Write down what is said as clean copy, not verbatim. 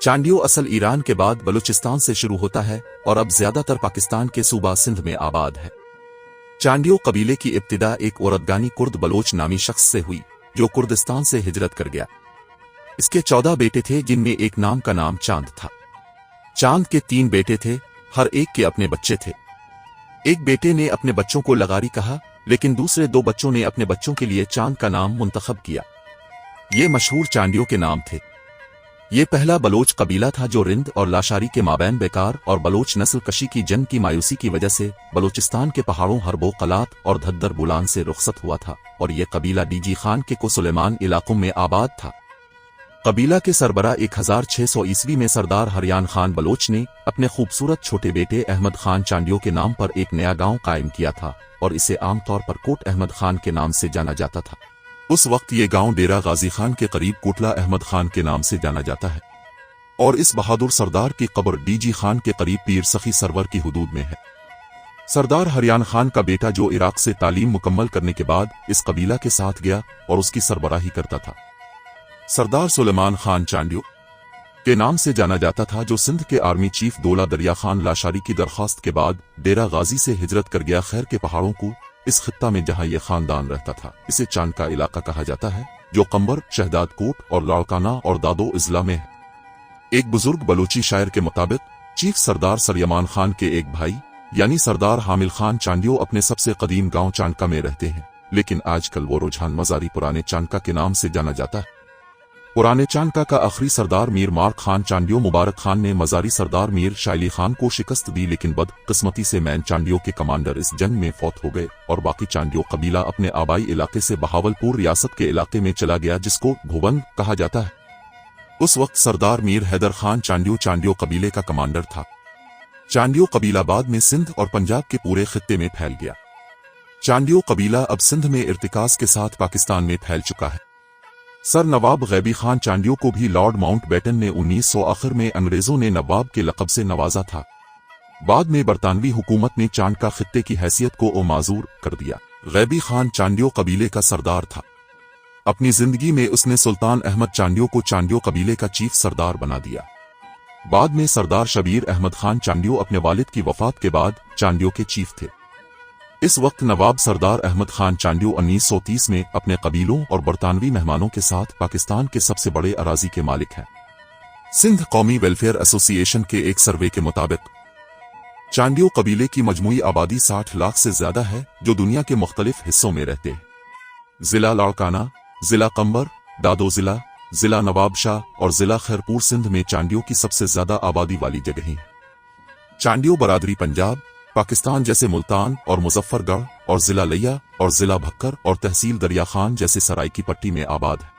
चांडियो असल ईरान के बाद बलूचिस्तान से शुरू होता है और अब ज्यादातर पाकिस्तान के सूबा सिंध में आबाद है। चांडियो कबीले की इब्तिदा एक औरतगानी कुर्द बलोच नामी शख्स से हुई जो कुर्दिस्तान से हिजरत कर गया। इसके 14 बेटे थे जिनमें एक नाम का नाम चांद था। चांद के 3 बेटे थे, हर एक के अपने बच्चे थे। एक बेटे ने अपने बच्चों को लगारी कहा, लेकिन दूसरे 2 बच्चों ने अपने बच्चों के लिए चांद का नाम मुंतखब किया। ये मशहूर चांडियों के नाम थे। ये पहला बलोच कबीला था जो रिंद और लाशारी के माबैन बेकार और बलोच नस्ल कशी की जंग की मायूसी की वजह से बलोचिस्तान के पहाड़ों हरबो कलात और धद्दर बुलान से रुखसत हुआ था और ये कबीला डीजी खान के कुसुलेमान इलाकों में आबाद था। कबीला के सरबरा 1600 ईस्वी में सरदार हरियान खान बलोच ने अपने खूबसूरत छोटे बेटे अहमद खान चांडियों के नाम पर एक नया गांव कायम किया था और इसे आमतौर पर कोट अहमद खान के नाम से जाना जाता था। उस वक्त ये गांव डेरा गाजी खान के करीब कोटला अहमद खान के नाम से जाना जाता है और इस बहादुर सरदार की कब्र डीजी खान के करीब पीर सखी सरवर की हुदूद में है। सरदार हरियान खान का बेटा जो इराक से तालीम मुकम्मल करने के बाद इस कबीला के साथ गया और उसकी सरबराही करता था। सरदार सुलेमान खान चांडियो के नाम से जाना जाता था, जो सिंध के आर्मी चीफ दौला दरिया खान लाशारी की दरख्वास्त के बाद डेरा गाजी से हिजरत कर गया खैर के पहाड़ों को। इस खित्ता में जहां यह खानदान रहता था इसे चांद का इलाका कहा जाता है, जो कंबर, शहदाद कोट और लाड़काना और दादो इजला में है। एक बुजुर्ग बलूची शायर के मुताबिक चीफ सरदार सरयमान खान के एक भाई यानी सरदार हामिल खान चांडियो अपने सबसे कदीम गांव चांडका में रहते हैं, लेकिन आजकल वो रुझान मजारी पुराने चांडका के नाम से जाना जाता है। पुराने चांडका का आखिरी सरदार मीर मार्क खान चांडियो मुबारक खान ने मजारी सरदार मीर शाइली खान को शिकस्त दी, लेकिन बदकिस्मती से मैन चांडियो के कमांडर इस जंग में फौत हो गए और बाकी चांडियो कबीला अपने आबाई इलाके से बहावलपुर रियासत के इलाके में चला गया जिसको भुवन कहा जाता है। उस वक्त सरदार मीर हैदर खान चांडियो कबीले का कमांडर था। चांडियो कबीला बाद में सिंध और पंजाब के पूरे खित्ते में फैल गया। चांडियो कबीला अब सिंध में इर्तिकाज के साथ पाकिस्तान में फैल चुका है। सर नवाब गैबी खान चांडियो को भी लॉर्ड माउंटबेटन ने 1900 आखिर में अंग्रेजों ने नवाब के लक़ब से नवाजा था। बाद में बरतानवी हुकूमत ने चांड का खित्ते की हैसियत को माजूर कर दिया। गैबी खान चांडियो कबीले का सरदार था। अपनी जिंदगी में उसने सुल्तान अहमद चांडियो को चांडियो कबीले का चीफ सरदार बना दिया। बाद में सरदार शबीर अहमद खान चांडियो अपने वालिद की वफात के बाद चांडियो के चीफ थे। इस वक्त नवाब सरदार अहमद खान चांडियो 1930 में अपने कबीलों और बरतानवी मेहमानों के साथ पाकिस्तान के सबसे बड़े अराजी के मालिक हैं। सिंध कौमी वेलफेयर एसोसिएशन के एक सर्वे के मुताबिक चांडियो कबीले की मजमूई आबादी 60 लाख से ज्यादा है, जो दुनिया के मुख्तलिफ हिस्सों में रहते हैं। जिला लाड़काना, जिला कंबर, दादो जिला, जिला नवाबशाह और जिला खैरपुर सिंध में चांडियो की सबसे ज्यादा आबादी वाली जगहें हैं। चांडियो बरादरी पंजाब, पाकिस्तान जैसे मुल्तान और मुजफ्फरगढ़ और जिला लिया और जिला भक्कर और तहसील दरिया खान जैसे सराय की पट्टी में आबाद है।